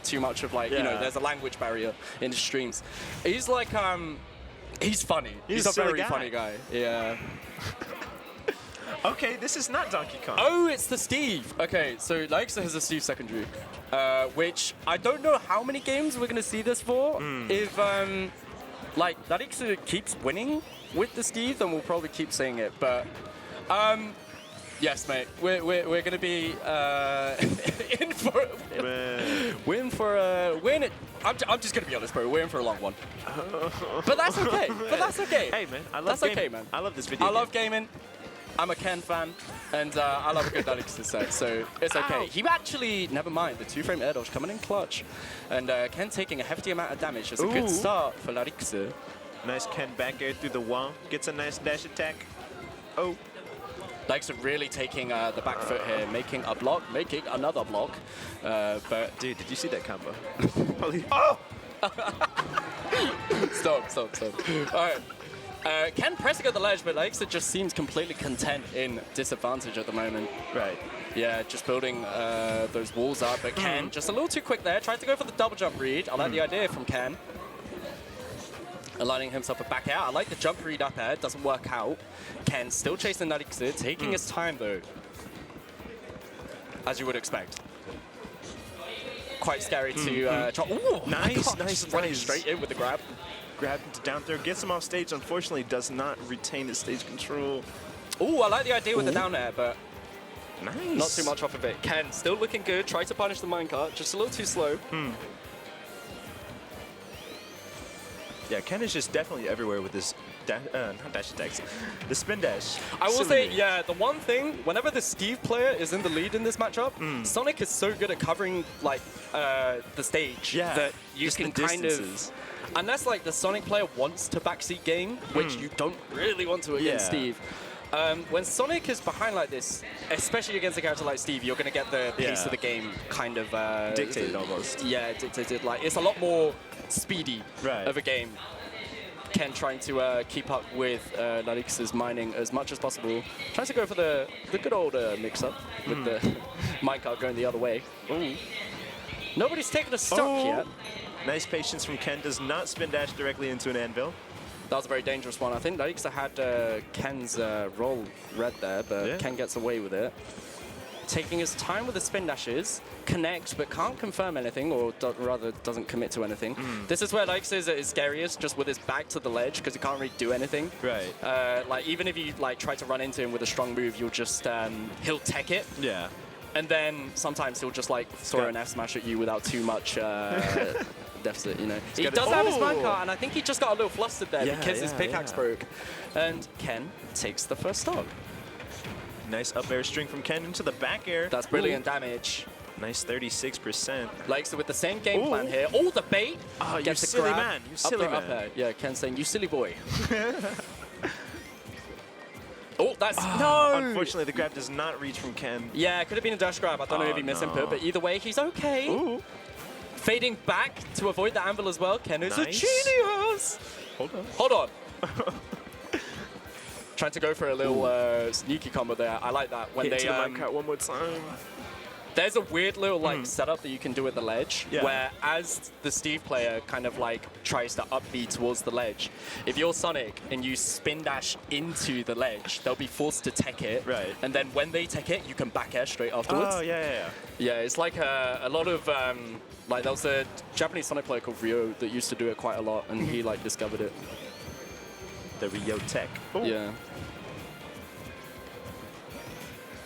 too much of like, you know, there's a language barrier in the streams. He's like, he's funny. He's a very funny guy. Yeah. Okay, this is not Donkey Kong. Oh, it's the Steve. Okay, so Rarikkusu has a Steve secondary, which I don't know how many games we're gonna see this for. If like Rarikkusu keeps winning with the Steve, then we'll probably keep saying it. But yes, mate, we're gonna be in for win. I'm just gonna be honest, bro. We're in for a long one. But that's okay. Hey, man, I love gaming. okay, man. I love this video. I love gaming. I'm a Ken fan, and I love a good Rarikkusu set, so it's okay. He actually, never mind, the 2-frame air dodge coming in clutch, and Ken taking a hefty amount of damage. It's a good start for Rarikkusu. Nice Ken back air through the wall, gets a nice dash attack. Oh. Rarikkusu really taking the back foot here, making a block, making another block. But dude, did you see that combo? Oh! Stop. All right. Ken pressing at the ledge, but Rarikkusu just seems completely content in disadvantage at the moment. Right. Yeah, just building those walls up, but Ken just a little too quick there. Tried to go for the double jump read. I like the idea from Ken. Aligning himself a back out. I like the jump read up air. Doesn't work out. Ken still chasing Rarikkusu, taking his time though, as you would expect. Quite scary to try. Ooh, nice, running straight in with the grab. Grab into down throw, gets him off stage. Unfortunately, does not retain his stage control. Ooh, I like the idea with the down air, but nice. Not too much off of it. Ken still looking good. Try to punish the minecart, just a little too slow. Yeah, Ken is just definitely everywhere with this not dash attacks, the spin dash. I will say, yeah, the one thing, whenever the Steve player is in the lead in this matchup, Sonic is so good at covering like the stage that you can kind of, unless like the Sonic player wants to backseat game, which you don't really want to against Steve. When Sonic is behind like this, especially against a character like Steve, you're going to get the pace of the game kind of dictated almost. Yeah, dictated. Like it's a lot more speedy of a game. Ken trying to keep up with Rarikkusu's mining as much as possible. Trying to go for the good old mix-up with the minecart going the other way. Ooh. Nobody's taken a stock yet. Nice patience from Ken. Does not spin dash directly into an anvil. That was a very dangerous one. I think Rarikkusu had Ken's roll read there, but Ken gets away with it. Taking his time with the spin dashes, connects but can't confirm anything, or rather doesn't commit to anything. This is where Rarikkusu is at his scariest, just with his back to the ledge, because he can't really do anything. Right. Like even if you like try to run into him with a strong move, you'll just he'll tech it. Yeah. And then sometimes he'll just like throw an F smash at you without too much deficit, you know. He does have his minecart, and I think he just got a little flustered there because his pickaxe broke. And Ken takes the first stock. Nice up air string from Ken into the back air. That's brilliant damage. Nice 36%. Like, so with the same game plan here. Oh, the bait! Oh, you gets silly grab, man. You silly man. Up air. Yeah, Ken saying, you silly boy. Oh, that's... no! Unfortunately, the grab does not reach from Ken. Yeah, it could have been a dash grab. I don't know if he misinput, but either way, he's okay. Ooh. Fading back to avoid the anvil as well. Ken is a genius! Hold on. Trying to go for a little sneaky combo there. I like that. When Hit they minecart one more time. There's a weird little like setup that you can do at the ledge, where as the Steve player kind of like tries to up B towards the ledge, if you're Sonic and you spin dash into the ledge, they'll be forced to tech it. Right. And then when they tech it, you can back air straight afterwards. Oh, yeah. Yeah, it's like a lot of like there was a Japanese Sonic player called Ryo that used to do it quite a lot, and he like discovered it. The Ryo tech. Ooh. Yeah.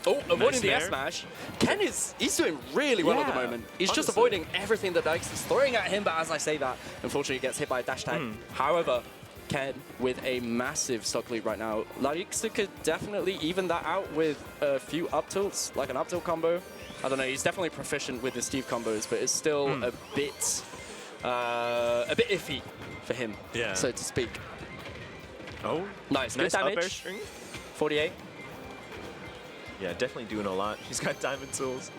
Oh, avoiding the S smash. Ken he's doing really well at the moment. He's just avoiding everything that Rarikkusu is throwing at him, but as I say that, unfortunately he gets hit by a dash tag. However, Ken with a massive stock lead right now. Rarikkusu could definitely even that out with a few up tilts, like an up tilt combo. I don't know, he's definitely proficient with his Steve combos, but it's still a bit iffy for him, so to speak. Oh, nice good damage. Up air string. 48. Yeah, definitely doing a lot. He's got diamond tools.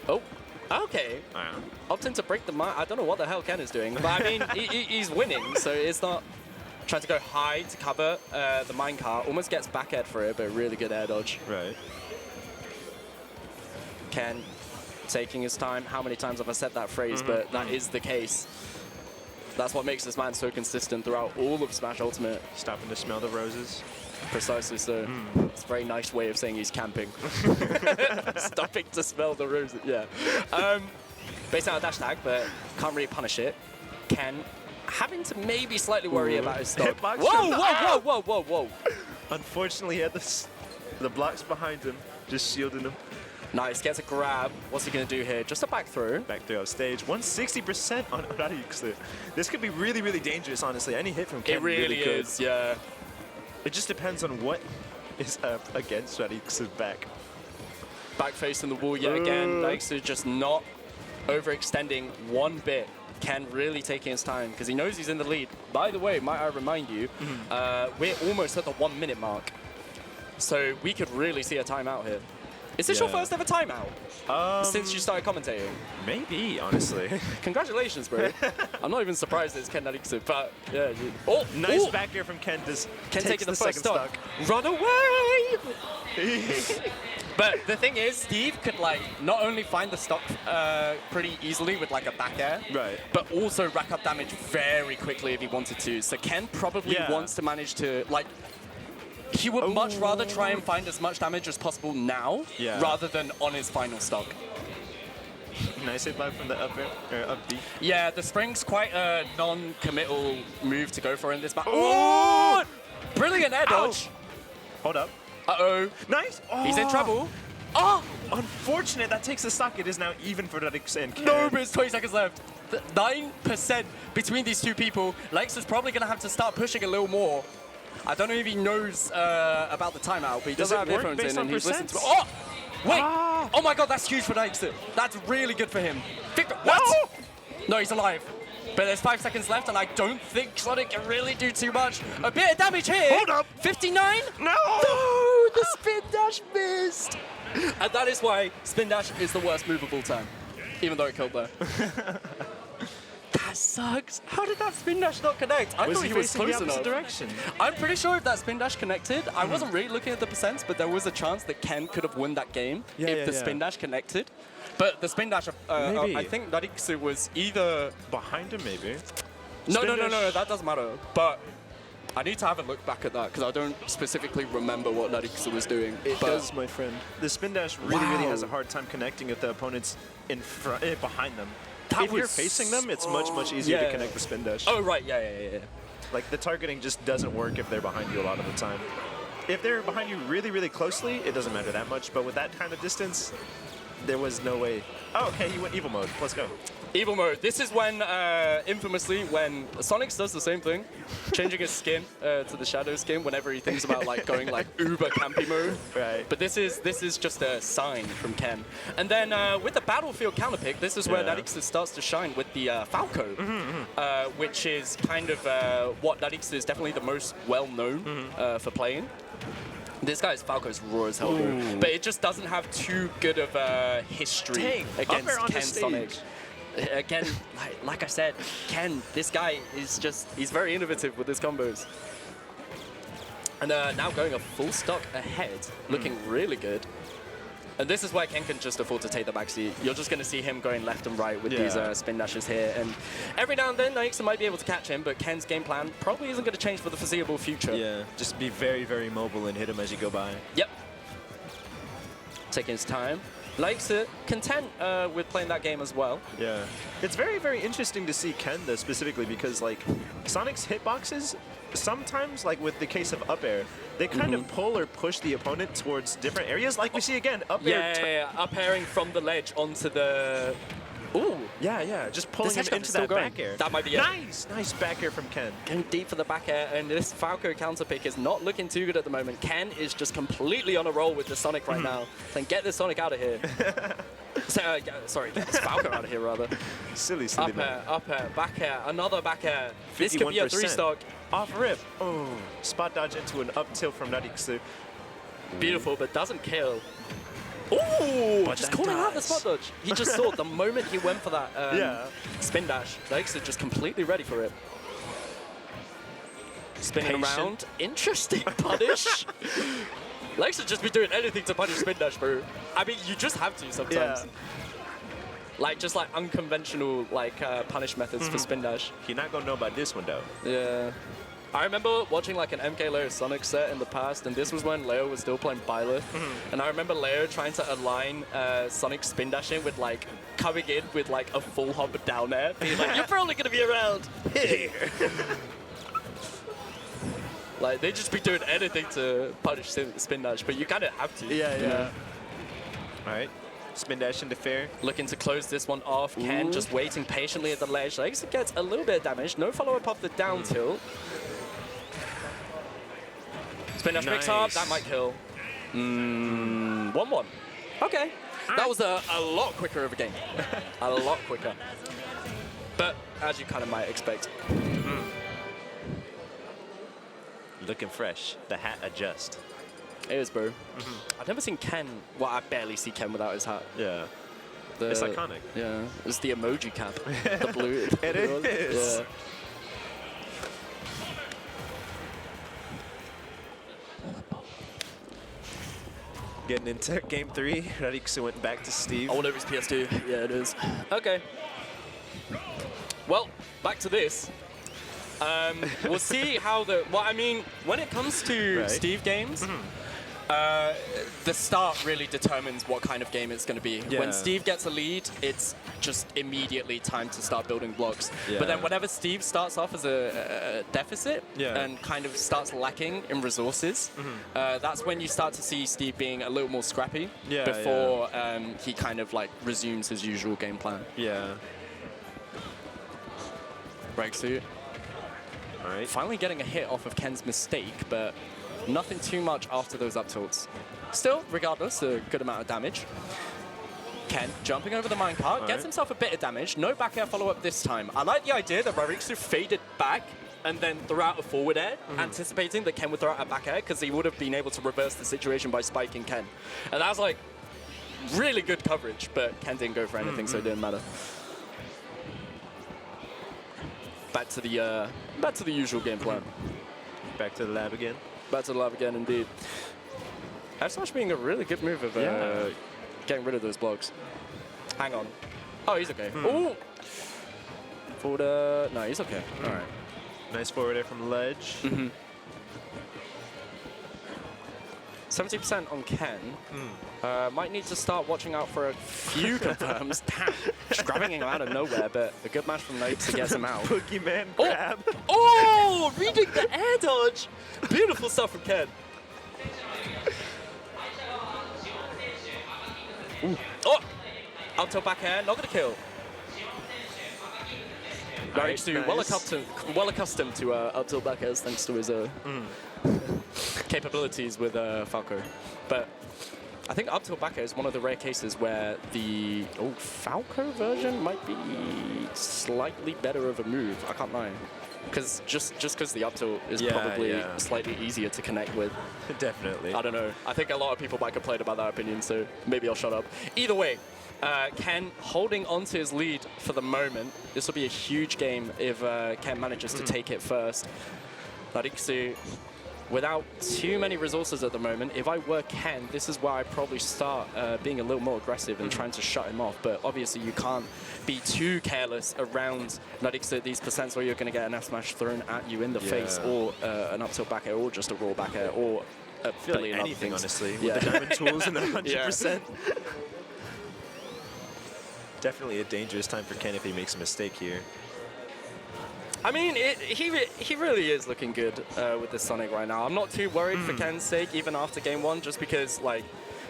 Oh, okay. Opting to break the mine. I don't know what the hell Ken is doing, but I mean, he's winning, so it's not trying to go high to cover the minecart. Almost gets back air for it, but really good air dodge. Right. Ken Taking his time. How many times have I said that phrase? But that is the case. That's what makes this man so consistent throughout all of Smash Ultimate. Stopping to smell the roses. Precisely so. It's a very nice way of saying he's camping. Stopping to smell the roses, yeah. Based on a dash tag, but can't really punish it. Ken having to maybe slightly worry about his stock. Hitbox Whoa. Unfortunately, he had the blocks behind him, just shielding him. Nice, gets a grab. What's he going to do here? Just a back throw. Back throw off stage. 160% on Rarikkusu. This could be really, really dangerous, honestly. Any hit from Ken It really is, yeah. It just depends on what is up against Rarikkusu's back. Back facing the wall yet again. Rarikkusu just not overextending one bit. Ken really taking his time because he knows he's in the lead. By the way, might I remind you, we're almost at the 1 minute mark. So we could really see a timeout here. Is this your first ever timeout since you started commentating? Maybe, honestly. Congratulations, bro. I'm not even surprised it's Ken Rarikkusu, but yeah. Nice back air from Ken. Ken taking the first stock. Run away! But the thing is, Steve could like not only find the stock pretty easily with like a back air, but also rack up damage very quickly if he wanted to. So Ken probably wants to manage to like. He would much rather try and find as much damage as possible now, rather than on his final stock. Nice hit back from the up B. Yeah, the spring's quite a non-committal move to go for in this battle. Oh! Brilliant air dodge. Hold up. Uh-oh. Nice. Oh. He's in trouble. Oh! Unfortunate. That takes the stock. It is now even for Rarikkusu and Ken. No, but it's 20 seconds left. 9% between these two people. Lex is probably going to have to start pushing a little more. I don't know if he knows about the timeout, but he doesn't have earphones in and he's listening to it. Oh! Wait! Oh my god, that's huge for Rarikkusu. That's really good for him. What? No, he's alive. But there's 5 seconds left, and I don't think Tronic can really do too much. A bit of damage here. Hold up. 59? No! No! The spin dash missed. And that is why spin dash is the worst move of all time, even though it killed there. That sucks. How did that spin dash not connect? I thought he was close enough. Direction? I'm pretty sure if that spin dash connected, I wasn't really looking at the percents, but there was a chance that Ken could have won that game if the spin dash connected. But the spin dash, I think Rarikkusu was either behind him, maybe. No, that doesn't matter. But I need to have a look back at that because I don't specifically remember what Rarikkusu was doing. It does, my friend. The spin dash really has a hard time connecting with the opponents in front, behind them. If you're facing them, it's much easier to connect the spin dash. Oh, right, yeah. Like, the targeting just doesn't work if they're behind you a lot of the time. If they're behind you really closely, it doesn't matter that much. But with that kind of distance, there was no way. Oh, okay, he went evil mode. Let's go. Evil mode. This is when, infamously, when Sonic does the same thing, changing his skin to the shadow skin whenever he thinks about like going like uber campy mode. Right. But this is just a sign from Ken. And then with the battlefield counterpick, this is where Rarikkusu starts to shine with the Falco, which is kind of what Rarikkusu is definitely the most well known for playing. This guy's Falco's raw as hell, but it just doesn't have too good of a history against Ken Sonic. Again, like I said, Ken, this guy is he's very innovative with his combos. And now going a full stock ahead, looking really good. And this is where Ken can just afford to take the backseat. You're just going to see him going left and right with these spin dashes here. And every now and then, Rarikkusu might be able to catch him, but Ken's game plan probably isn't going to change for the foreseeable future. Yeah, just be very mobile and hit him as you go by. Yep. Taking his time. Rarikkusu content with playing that game as well. Yeah. It's very interesting to see Ken, though, specifically, because, like, Sonic's hitboxes, sometimes, like with the case of up air, they kind of pull or push the opponent towards different areas. Like we see again, up air. Yeah, up airing from the ledge onto the... Ooh. Yeah, just pulling him into that back air. That might be it. Nice back air from Ken. Going deep for the back air, and this Falco counter pick is not looking too good at the moment. Ken is just completely on a roll with the Sonic right now. Saying, get this Sonic out of here. Sorry, get this Falco out of here, rather. Silly up air, back air, another back air. This could be a 3-stock. Off rip. Oh, spot dodge into an up tilt from Rarikkusu. Beautiful, but doesn't kill. Ooh, just calling out the spot dodge. He just saw the moment he went for that spin dash. Rarikkusu just completely ready for it. Spinning around. Interesting punish. Rarikkusu just be doing anything to punish spin dash, bro. I mean, you just have to sometimes. Like, just like unconventional, like, punish methods for spin dash. You're not gonna know about this one, though. Yeah. I remember watching like an MK Leo Sonic set in the past, and this was when Leo was still playing Byleth. And I remember Leo trying to align Sonic spin dashing with like coming in with like a full hop down air, being like, "You're probably gonna be around here." Like they just be doing anything to punish spin dash, but you kind of have to. Yeah, you know? All right. Spin dash into fair. Looking to close this one off. Ken just waiting patiently at the ledge. Like, it gets a little bit of damage. No follow-up off the down tilt. Spin dash picks up. That might kill. 1-1. Okay. That was a lot quicker of a game. A lot quicker. But as you kind of might expect. Looking fresh. The hat adjust. It is, bro. I've never seen Ken. Well, I barely see Ken without his hat. Yeah. It's iconic. Yeah. It's the emoji cap. The blue. It is. Yeah. Getting into game 3. Rarikkusu went back to Steve. I wonder if it's PS2. Yeah, it is. Okay. Well, back to this. We'll see how the... Well, I mean, when it comes to Steve games, the start really determines what kind of game it's going to be. Yeah. When Steve gets a lead, it's just immediately time to start building blocks. Yeah. But then whenever Steve starts off as a deficit and kind of starts lacking in resources, that's when you start to see Steve being a little more scrappy before he kind of like resumes his usual game plan. Yeah. Rarikkusu. All right. Finally getting a hit off of Ken's mistake, but nothing too much after those up tilts. Still, regardless, a good amount of damage. Ken jumping over the minecart, gets himself a bit of damage. No back air follow-up this time. I like the idea that Rarikkusu faded back and then threw out a forward air, anticipating that Ken would throw out a back air because he would have been able to reverse the situation by spiking Ken. And that was like really good coverage, but Ken didn't go for anything, so it didn't matter. Back to the usual game plan. Back to the lab again. Back to the lab again, indeed. F smash being a really good move of getting rid of those blocks. Hang on. Oh, he's okay. Ooh! Forward, no, he's okay. All right. Nice forward air from the ledge. 70% on Ken. Might need to start watching out for a few confirms. Damn, just grabbing him out of nowhere, but a good match from Notes to get him out. Boogeyman grab. Oh, reading the air dodge. Beautiful stuff from Ken. Oh, up tilt back air, not gonna kill. Rarikkusu, well accustomed to up tilt back airs thanks to his capabilities with Falco. But I think up tilt back air is one of the rare cases where the Falco version might be slightly better of a move. I can't lie. Because just because the up tilt is probably slightly easier to connect with. Definitely. I don't know. I think a lot of people might complain about that opinion, so maybe I'll shut up. Either way, Ken holding onto his lead for the moment. This will be a huge game if Ken manages to take it first. Rarikkusu, without too many resources at the moment, if I were Ken, this is where I probably start being a little more aggressive and trying to shut him off. But obviously you can't be too careless around Rarikkusu at these percents, or you're going to get an F smash thrown at you in the face, or an up tilt back air, or just a raw back air, or a billion like anything, other things. honestly, with the diamond tools and 100%. Yeah. Definitely a dangerous time for Ken if he makes a mistake here. I mean, he really is looking good with the Sonic right now. I'm not too worried for Ken's sake, even after game 1, just because, like,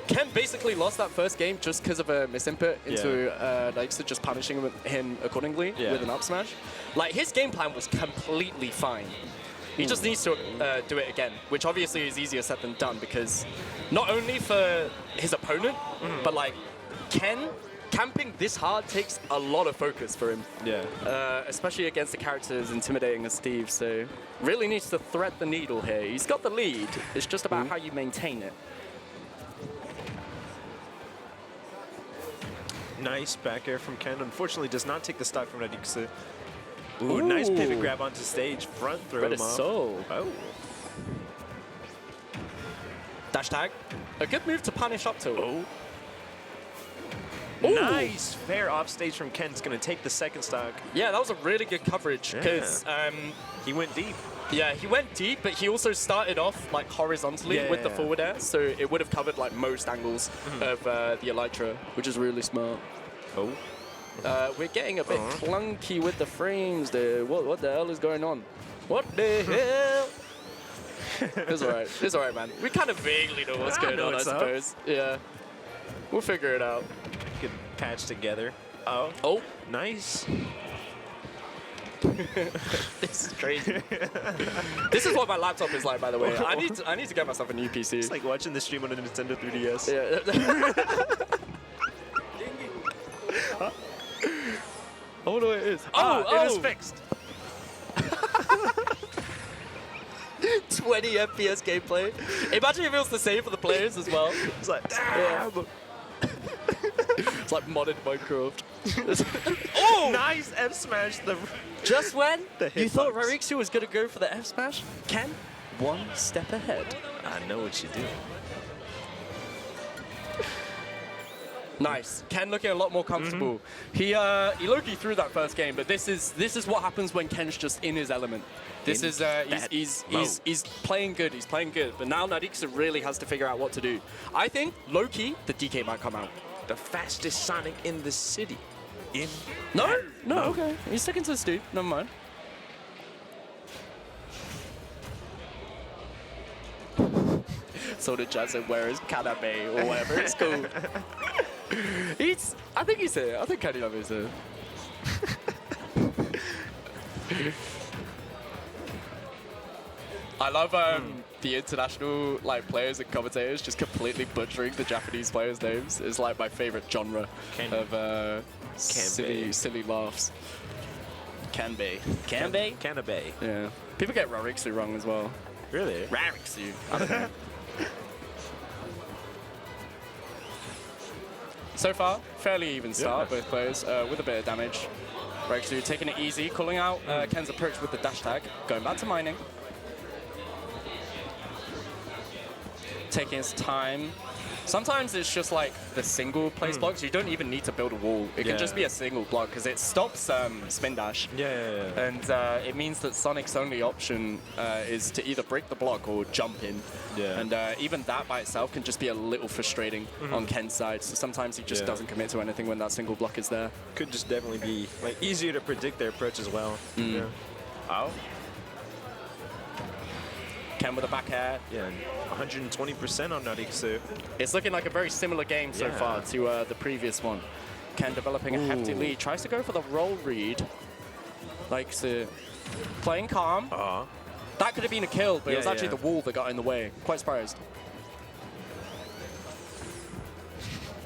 Ken basically lost that first game just because of a misinput into Rarikkusu just punishing him accordingly with an up smash. Like, his game plan was completely fine. He just needs to do it again, which obviously is easier said than done, because not only for his opponent, but, like, Ken camping this hard takes a lot of focus for him. Yeah. Especially against the characters intimidating as Steve, so really needs to thread the needle here. He's got the lead. It's just about how you maintain it. Nice back air from Ken. Unfortunately, does not take the stock from Rarikkusu. Ooh, nice pivot grab onto stage. Front throw him off. Oh. Dash tag. A good move to punish up to. Ooh. Nice. Fair off stage from Ken's going to take the second stock. Yeah, that was a really good coverage because he went deep. yeah, he went deep, but he also started off like horizontally with the forward air, so it would have covered like most angles of the Elytra, which is really smart. Oh. We're getting a bit clunky with the frames there. What the hell is going on? What the hell? It's alright. It's alright, man. We kind of vaguely know what's going on, I suppose. Yeah. We'll figure it out. Good patch together. Oh. Oh. Nice. This is crazy. This is what my laptop is like, by the way. I need to get myself a new PC. It's like watching the stream on a Nintendo 3DS. Yeah. I wonder what it is. It is fixed. 20 FPS gameplay. Imagine if it was the same for the players as well. It's like, It's like modded Minecraft. oh! Nice F smash. Just when you thought hitbox. Rarikkusu was going to go for the F smash, Ken, one step ahead. I know what you do. Nice. Ken looking a lot more comfortable. He low-key threw that first game, but this is what happens when Ken's just in his element. This is he's playing good. He's playing good. But now Rarikkusu really has to figure out what to do. I think low-key the DK might come out. The fastest Sonic in the city. No, okay. He's sticking to the dude. Never mind. So did Jazz wear his canabe or whatever. It's cool. I think he's here. I think Kenny Love is here. I love the international like players and commentators just completely butchering the Japanese players' names. It's like my favorite genre of silly laughs. Kanbei. Kanbei? Kanbei. Yeah. People get Rarikkusu wrong as well. Really? Rarikkusu. I don't know. So far, fairly even start, both players, with a bit of damage. Rarikkusu taking it easy, calling out Ken's approach with the dash tag, going back to mining. Taking his time. Sometimes it's just like the single place blocks. You don't even need to build a wall. It can just be a single block because it stops spin dash. And it means that Sonic's only option is to either break the block or jump in. And even that by itself can just be a little frustrating on Ken's side. So sometimes he just doesn't commit to anything when that single block is there. Could just definitely be like easier to predict their approach as well. Yeah. Oh. Ken with a back air. Yeah, 120% on Rarikkusu. It's looking like a very similar game so far to the previous one. Ken developing a hefty lead. Tries to go for the roll read. Likes to playing calm. That could have been a kill, but it was actually the wall that got in the way. Quite surprised.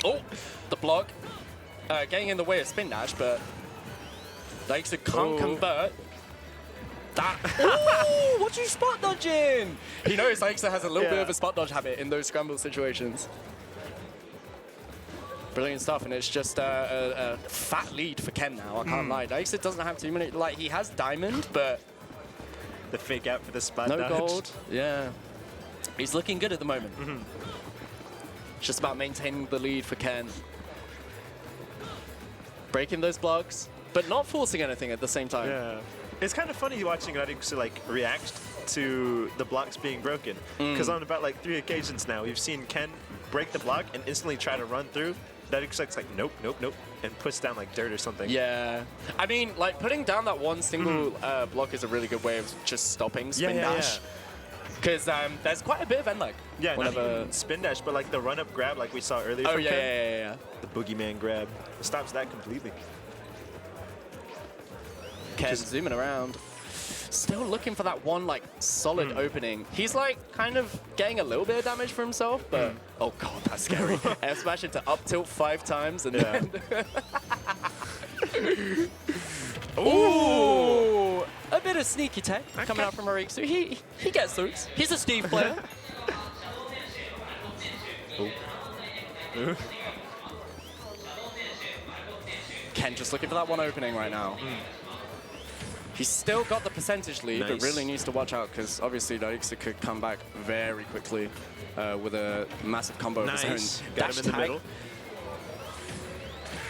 Oh, the block. Getting in the way of spin dash, but Rarikkusu can't convert. That. Ooh, what you spot dodging? He knows Rarikkusu has a little bit of a spot dodge habit in those scramble situations. Brilliant stuff, and it's just a fat lead for Ken now, I can't lie. Rarikkusu doesn't have too many, like, he has diamond, but... The fake out for the spot no dodge. gold, yeah. He's looking good at the moment. It's just about maintaining the lead for Ken. Breaking those blocks, but not forcing anything at the same time. Yeah. It's kind of funny watching Rarikkusu like react to the blocks being broken. Because on about like 3 occasions now, we've seen Ken break the block and instantly try to run through. Rarikkusu's like, nope, nope, nope, and puts down like dirt or something. Yeah. I mean, like putting down that one single block is a really good way of just stopping spin dash. Because there's quite a bit of end lag. Yeah, not even spin dash, but like the run-up grab like we saw earlier from Ken. Yeah. The boogeyman grab. Stops that completely. Ken zooming around. Still looking for that one like solid opening. He's like kind of getting a little bit of damage for himself, but oh god, that's scary. F smash into up tilt 5 times and then ooh, a bit of sneaky tech coming out from Rarikkusu. He gets those. He's a Steve player. Ken just looking for that one opening right now. He's still got the percentage lead, but really needs to watch out because obviously Rarikkusu could come back very quickly with a massive combo of his own. Got him in the middle.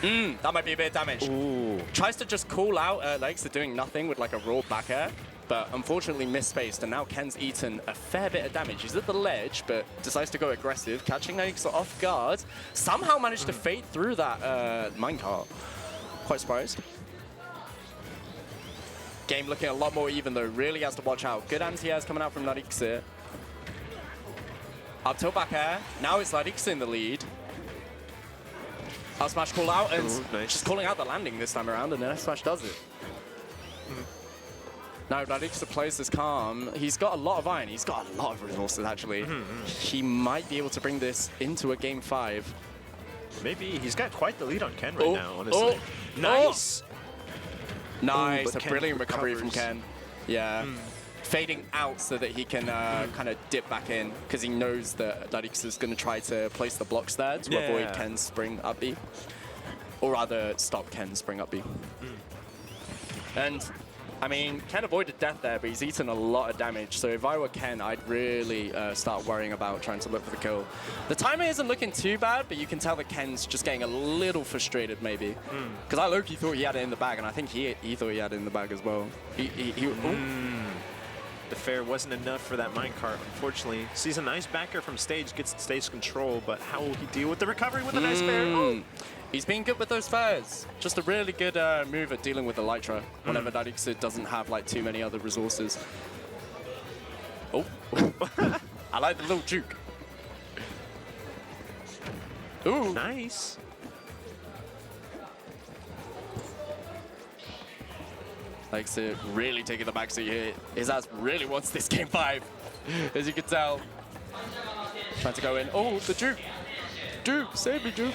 That might be a bit of damage. Ooh. Tries to just call out Legs to doing nothing with like a raw back air, but unfortunately misspaced, and now Ken's eaten a fair bit of damage. He's at the ledge, but decides to go aggressive, catching Legs off guard. Somehow managed to fade through that minecart. Quite surprised. Game looking a lot more even though, really has to watch out. Good anti-airs coming out from Rarikkusu. Up tilt back air, now it's Rarikkusu in the lead. Up smash call out, and nice. just calling out the landing this time around, and then F smash does it. Now Rarikkusu plays this calm. He's got a lot of iron, he's got a lot of resources actually. He might be able to bring this into a game 5. Maybe. He's got quite the lead on Ken right now, honestly. Nice! Nice, but a Ken brilliant recovery from recovers. Ken. Yeah. Fading out so that he can kind of dip back in, because he knows that Rarikkusu is going to try to place the blocks there to avoid Ken's spring up B. Or rather, stop Ken's spring up B. And, I mean, Ken avoided death there, but he's eaten a lot of damage. So if I were Ken, I'd really start worrying about trying to look for the kill. The timer isn't looking too bad, but you can tell that Ken's just getting a little frustrated, maybe. Because I low-key thought he had it in the bag, and I think he thought he had it in the bag as well. The fair wasn't enough for that minecart, unfortunately. Sees a nice backer from stage, gets stage control, but how will he deal with the recovery with a nice fair? Oh. He's been good with those fairs. Just a really good move at dealing with the Elytra whenever Rarikkusu doesn't have like too many other resources. Oh, I like the little juke. Ooh, Nice. Likes to really taking the backseat here. His ass really wants this game 5, as you can tell. Trying to go in. Oh, the juke. Juke, save me, juke.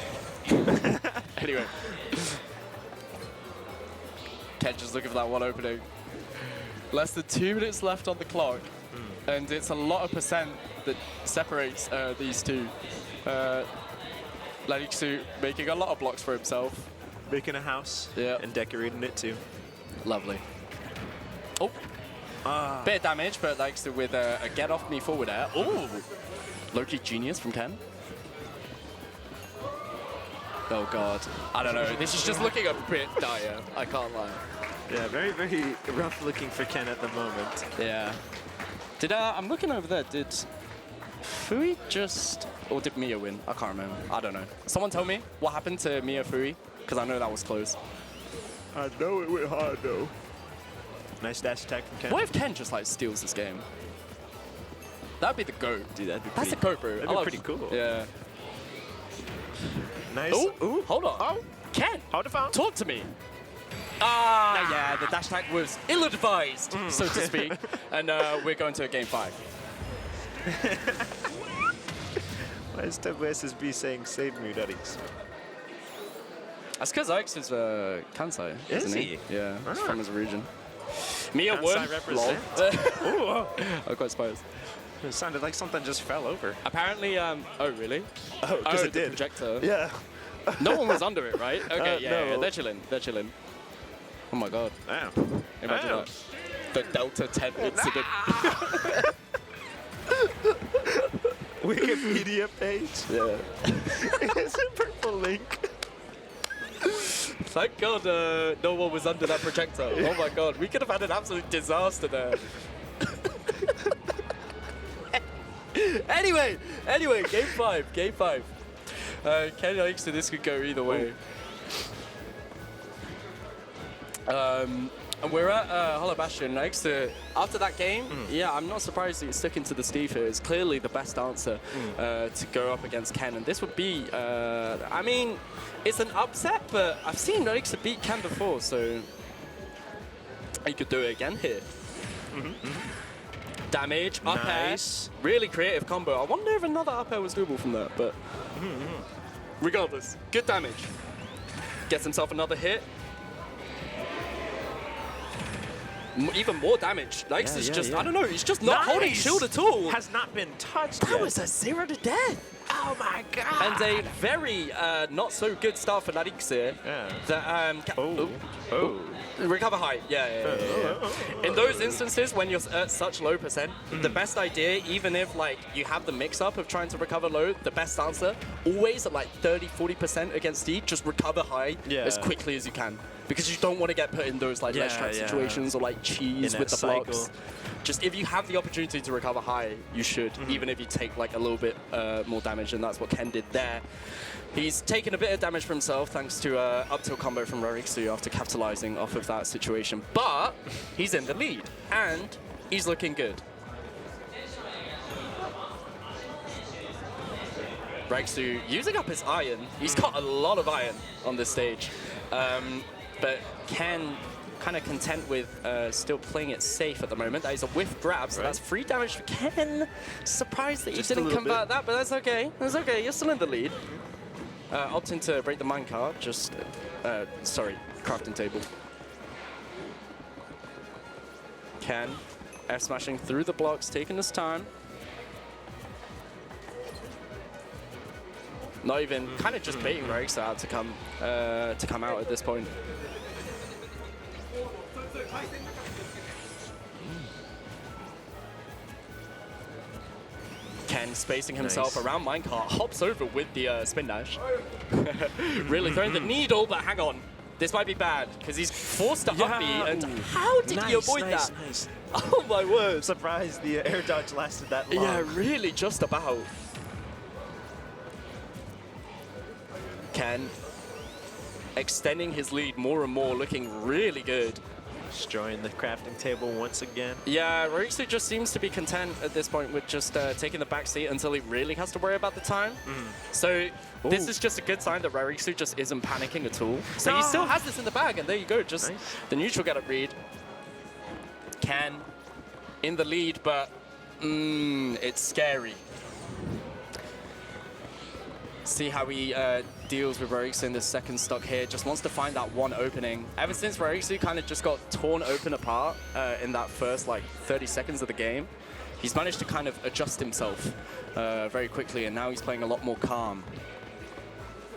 Anyway. Ken just looking for that one opening. Less than 2 minutes left on the clock. And it's a lot of percent that separates these two. Rarikkusu making a lot of blocks for himself. Making a house and decorating it too. Lovely. Oh. Bit of damage, but Rarikkusu with a get off me forward air. Oh. Low-key genius from Ken. Oh god. I don't know. This is just looking a bit dire. I can't lie. Yeah, very, very rough looking for Ken at the moment. Yeah. Did I'm looking over there. Did Fui just, or did Mia win? I can't remember. I don't know. Someone tell me what happened to Mia Fui, because I know that was close. I know it went hard though. Nice dash attack from Ken. What if Ken just like steals this game? That'd be the GOAT. Dude, that'd be That's the GOAT, bro. That'd be pretty cool. Yeah. Nice. Ooh, hold on. Oh. Ken, Hold the phone. talk to me. Ah, yeah, the dash attack was ill-advised, so to speak. And we're going to a game 5. Why is SSBU saying save me, Rarikkusu? That's because Ix is Kansai, isn't he? Yeah, he's from his region. Mia Kansai won. represent. Lol. I'm quite surprised. It sounded like something just fell over. Apparently, oh really? Oh, because it the did. projector. Yeah. No one was under it, right? Okay, no. yeah, they're chilling. They're chilling. Oh my god. Damn. Imagine Damn. that. The Delta 10 incident. Wikipedia page. Yeah. It's a purple link. Thank God no one was under that projector. Oh my god, we could have had an absolute disaster there. Anyway, game 5. Ken likes to this could go either way. And we're at Hollow Bastion next to, after that game, yeah, I'm not surprised that you're sticking to the Steve here. It's clearly the best answer to go up against Ken. And this would be, I mean, it's an upset, but I've seen Rarikkusu beat Ken before, so he could do it again here. Damage, up Nice. air, really creative combo. I wonder if another up air was doable from that, but regardless, good damage. Gets himself another hit. Even more damage. Likes is just, I don't know, he's just not holding shield at all. Has not been touched That yet. was a 0 to death. Oh my god! And a very not so good start for Rarikkusu. Yeah. Recover high. Yeah. In those instances, when you're at such low percent, the best idea, even if like you have the mix-up of trying to recover low, the best answer, always at like 30-40% against Steve, just recover high as quickly as you can. Because you don't want to get put in those like ledge trap situations or like cheese with the blocks. Just if you have the opportunity to recover high, you should, even if you take like a little bit more damage, and that's what Ken did there. He's taken a bit of damage for himself thanks to up tilt combo from Rarikkusu after capitalizing off of that situation, but he's in the lead and he's looking good. Rarikkusu using up his iron. He's got a lot of iron on this stage, but Ken kind of content with still playing it safe at the moment. That is a whiff grab, so that's 3 damage for Ken. Surprised that he didn't convert that, but that's okay. That's okay, you're still in the lead. Opting to break the minecart, just, sorry, crafting table. Ken, F smashing through the blocks, taking his time. Not even, kind of just baiting Rarikkusu out to come out at this point. Ken spacing himself around minecart, hops over with the spin dash. Really throwing the needle, but hang on. This might be bad, because he's forced to up B, and how did he avoid that? Nice. Oh my word. Surprised the air dodge lasted that long. Yeah, really just about. Ken extending his lead more and more, looking really good. Destroying the crafting table once again. Yeah, Rarikkusu just seems to be content at this point with just taking the back seat until he really has to worry about the time. So this is just a good sign that Rarikkusu just isn't panicking at all. So he still has this in the bag, and there you go, just the neutral get up read. Ken in the lead, but it's scary. See how he deals with Rarikkusu in the second stock here. Just wants to find that one opening. Ever since Rarikkusu kind of just got torn open apart in that first like 30 seconds of the game, he's managed to kind of adjust himself very quickly, and now he's playing a lot more calm.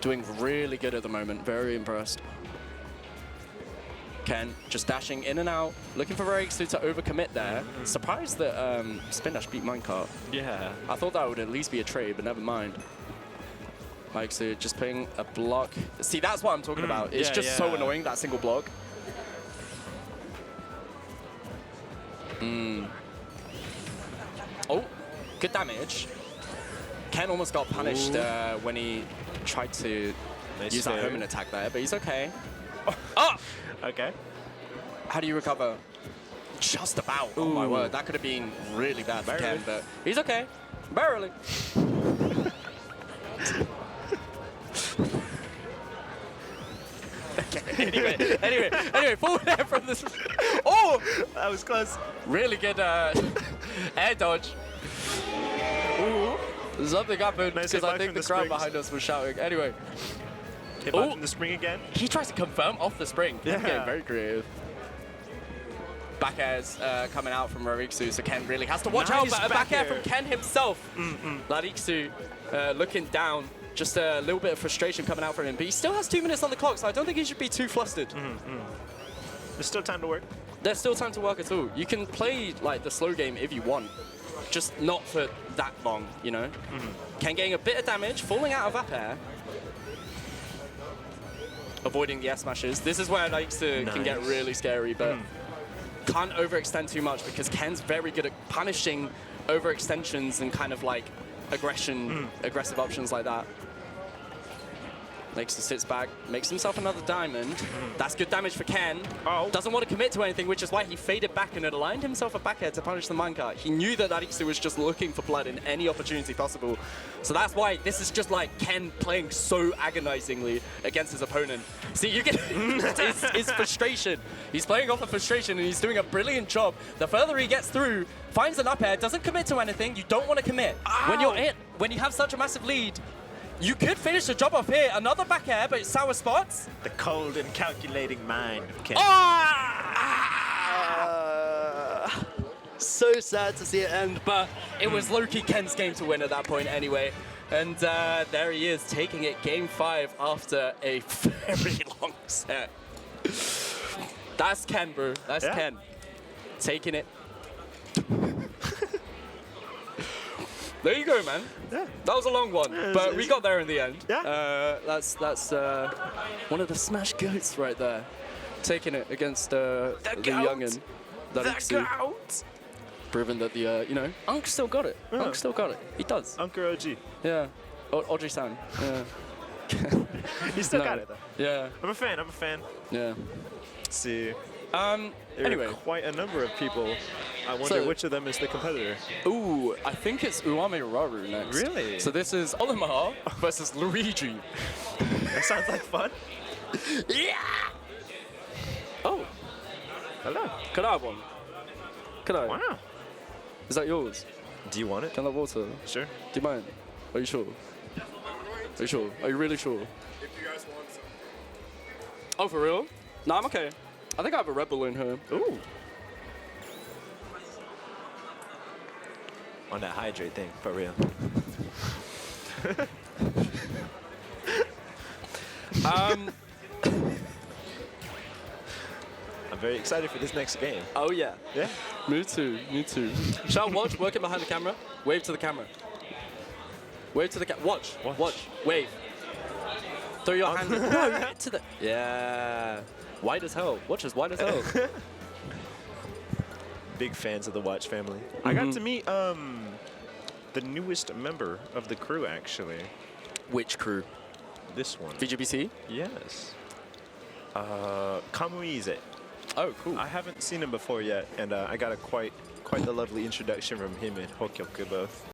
Doing really good at the moment. Very impressed. Ken just dashing in and out, looking for Rarikkusu to overcommit there. Surprised that spin dash beat minecart. Yeah. I thought that would at least be a trade, but never mind. Like, so just putting a block. See, that's what I'm talking about. It's just so annoying, that single block. Oh, good damage. Ken almost got punished when he tried to use that homing attack there, but he's okay. Oh! Okay. How do you recover? Just about. Oh my word, that could have been really bad for Ken, but he's okay. Barely. Anyway, forward air from this. Oh, that was close. Really good air dodge. Ooh, something happened because I think the crowd behind us was shouting. Anyway, hit back from the spring again. He tries to confirm off the spring. Yeah, getting very creative. Back airs coming out from Rarikkusu, so Ken really has to watch out. But a back air from Ken himself. Rarikkusu looking down. Just a little bit of frustration coming out from him, but he still has 2 minutes on the clock, so I don't think he should be too flustered. There's still time to work. There's still time to work at all. You can play like the slow game if you want, just not for that long, you know? Ken getting a bit of damage, falling out of up air. Avoiding the S smashes. This is where Rarikkusu can get really scary, but can't overextend too much because Ken's very good at punishing overextensions and kind of like aggressive options like that. Rarikkusu sits back, makes himself another diamond. That's good damage for Ken. Doesn't want to commit to anything, which is why he faded back and had aligned himself a back air to punish the minecart. He knew that Rarikkusu was just looking for blood in any opportunity possible. So that's why this is just like Ken playing so agonizingly against his opponent. See, you get it's frustration. He's playing off of frustration and he's doing a brilliant job. The further he gets through, finds an up air, doesn't commit to anything. You don't want to commit. When you have such a massive lead, you could finish the job off here. Another back air, but it's sour spots. The cold and calculating mind of Ken. So sad to see it end, but it was low-key Ken's game to win at that point anyway. And there he is, taking it game 5 after a very long set. That's Ken, bro. That's Ken. Taking it. There you go, man. Yeah. That was a long one, but we got there in the end. Yeah. That's one of the Smash goats right there. Taking it against the youngin. Rarikkusu. Proving that the, you know, Unk still got it. Yeah. Unk still got it. He does. Uncle OG. Yeah. Audrey-san. Yeah. He still got it, though. Yeah. I'm a fan. I'm a fan. Yeah. Let's see. There Anyway. are quite a number of people. I wonder So- which of them is the competitor. Ooh, I think it's Uame Raru next. Really? So this is Olimar versus Luigi. That sounds like fun. Yeah! Oh, Hello. could I have one? Could I? Wow. Is that yours? Do you want it? Can I have water? Sure. Do you mind? Are you sure? Are you sure? Are you really sure? If you guys want some. Oh, for real? No, I'm okay. I think I have a Red Bull in here. Ooh. On that hydrate thing, for real. I'm very excited for this next game. Oh, yeah. Yeah. Me too. Me too. Shall watch working behind the camera? Wave to the camera. Wave to the camera. Watch. Watch. Watch. Wave. Throw your hand. No, to the. Yeah. White as hell. Watch is white as hell. Big fans of the Watch family. I got to meet the newest member of the crew, actually. Which crew? This one. VGBC? Yes. Kamuize. Oh, cool. I haven't seen him before yet, and I got a quite the lovely introduction from him and Hokyoku both.